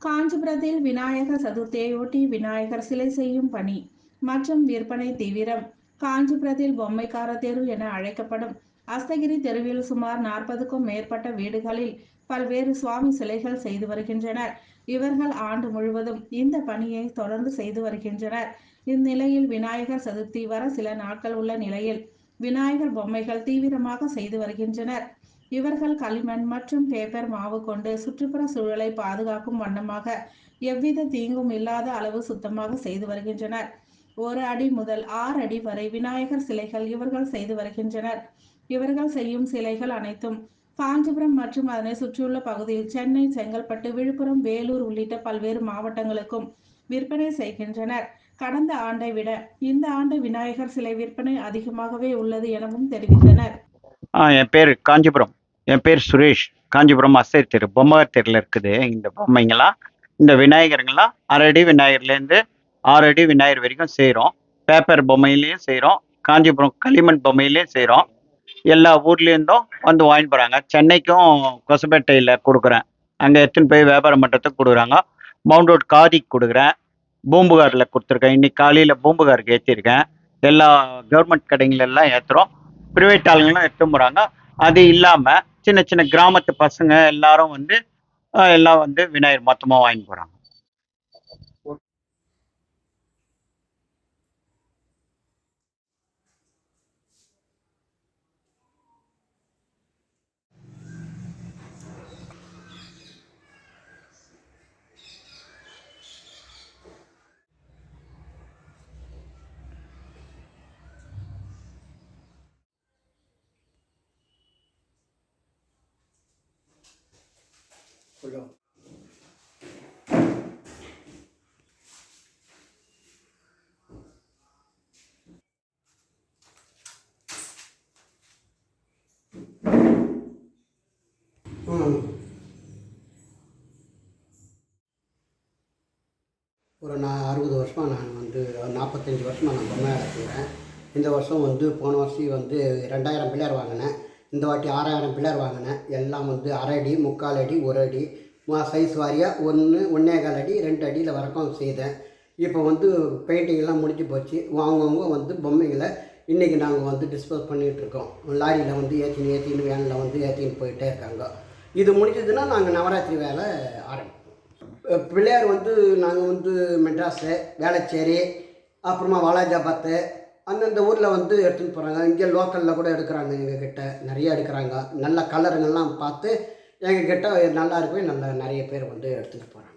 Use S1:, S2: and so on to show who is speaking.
S1: காஞ்சிபுரத்தில் விநாயகர் சதுர்த்தியையொட்டி விநாயகர் சிலை செய்யும் பணி மற்றும் விற்பனை தீவிரம். காஞ்சிபுரத்தில் பொம்மைக்கார தெரு என அழைக்கப்படும் அஸ்தகிரி தெருவில் சுமார் 40க்கும் மேற்பட்ட வீடுகளில் பல்வேறு சுவாமி சிலைகள் செய்து வருகின்றனர். இவர்கள் ஆண்டு முழுவதும் இந்த பணியை தொடர்ந்து செய்து வருகின்றனர். இந்நிலையில் விநாயகர் சதுர்த்தி வர சில நாட்கள் உள்ள நிலையில் விநாயகர் பொம்மைகள் தீவிரமாக செய்து வருகின்றனர். இவர்கள் களிமண் மற்றும் பேப்பர் மாவு கொண்டு சுற்றுப்புற சூழலை பாதுகாக்கும் வண்ணமாக எவ்வித தீங்கும் இல்லாத அளவு சுத்தமாக செய்து வருகின்றனர். 1 அடி முதல் 6 அடி வரை விநாயகர் சிலைகள் இவர்கள் செய்து வருகின்றனர். இவர்கள் செய்யும் சிலைகள் அனைத்தும் காஞ்சிபுரம் மற்றும் அதனை சுற்றியுள்ள பகுதியில் சென்னை, செங்கல்பட்டு, விழுப்புரம், வேலூர் உள்ளிட்ட பல்வேறு மாவட்டங்களுக்கும் விற்பனை செய்கின்றனர். கடந்த ஆண்டை விட இந்த ஆண்டு விநாயகர் சிலை விற்பனை அதிகமாகவே உள்ளது எனவும் தெரிவித்தனர்.
S2: என் பேர் காஞ்சிபுரம். என் பேர் சுரேஷ். காஞ்சிபுரம் அசை தெரு பொம்மை தெருவில் இருக்குது. இந்த பொம்மைங்களாம், இந்த விநாயகருங்களாம் 1/2 அடி விநாயகர்லேருந்து 6 அடி விநாயகர் வரைக்கும் செய்கிறோம். பேப்பர் பொம்மையிலையும் செய்கிறோம், காஞ்சிபுரம் களிமண் பொம்மையிலையும் செய்கிறோம். எல்லா ஊர்லேருந்தும் வந்து வாங்கிட்டு போகிறாங்க. சென்னைக்கும் கொசப்பேட்டையில் கொடுக்குறேன், அங்கே எடுத்துன்னு போய் வியாபாரம் பண்ணுறதுக்கு கொடுக்குறாங்க. மவுண்ட் ரோட் காதிக்கு கொடுக்குறேன், பூம்புகாரில் கொடுத்துருக்கேன். இன்னைக்கு காலையில் பூம்புகாருக்கு ஏற்றிருக்கேன். எல்லா கவர்மெண்ட் கடைங்களெல்லாம் ஏற்றுறோம், ப்ரைவேட் ஆளுங்களும் எடுத்து போகிறாங்க. அது இல்லாமல் சின்ன சின்ன கிராமத்து பசங்க எல்லாரும் வந்து எல்லாம் வந்து விநாயகர் மொத்தமாக வாங்கிட்டு போகிறாங்க.
S3: ஒரு 60 வருஷமாக நான் வந்து 45 வருஷமாக நான் பொம்மை வச்சுக்கிறேன். இந்த வருஷம் வந்து போன வருஷம் வந்து 2000 பிள்ளையார் வாங்கினேன். இந்த வாட்டி 6000 பிள்ளையார் வாங்கினேன். எல்லாம் வந்து 1/2 அடி, 3/4 அடி, 1 அடி சைஸ் வாரியாக 1, 1.25 அடி, 2 அடியில் வரைக்கும் செய்தேன். இப்போ வந்து பெயிண்டிங்கெல்லாம் முடிஞ்சு போச்சு. அவங்கவுங்க வந்து பொம்மைகளை இன்றைக்கி நாங்கள் வந்து டிஸ்போஸ் பண்ணிகிட்ருக்கோம். லாரியில் வந்து ஏற்றின்னு வேனில் வந்து ஏற்றின்னு போயிட்டே இருக்காங்க. இது முடிஞ்சதுன்னா நாங்கள் நவராத்திரி வேலை ஆரம்பிப்போம். பிள்ளையார் வந்து நாங்கள் வந்து மெட்ராஸு, வேளச்சேரி, அப்புறமா வாலாஜாபாத்து அந்தந்த ஊரில் வந்து எடுத்துகிட்டு போகிறாங்க. இங்கே லோக்கலில் கூட எடுக்கிறாங்க, எங்ககிட்ட நிறைய எடுக்கிறாங்க. நல்ல கலருங்கள்லாம் பார்த்து எங்ககிட்ட நல்லா இருக்கவே நிறைய பேர் வந்து எடுத்துகிட்டு போகிறாங்க.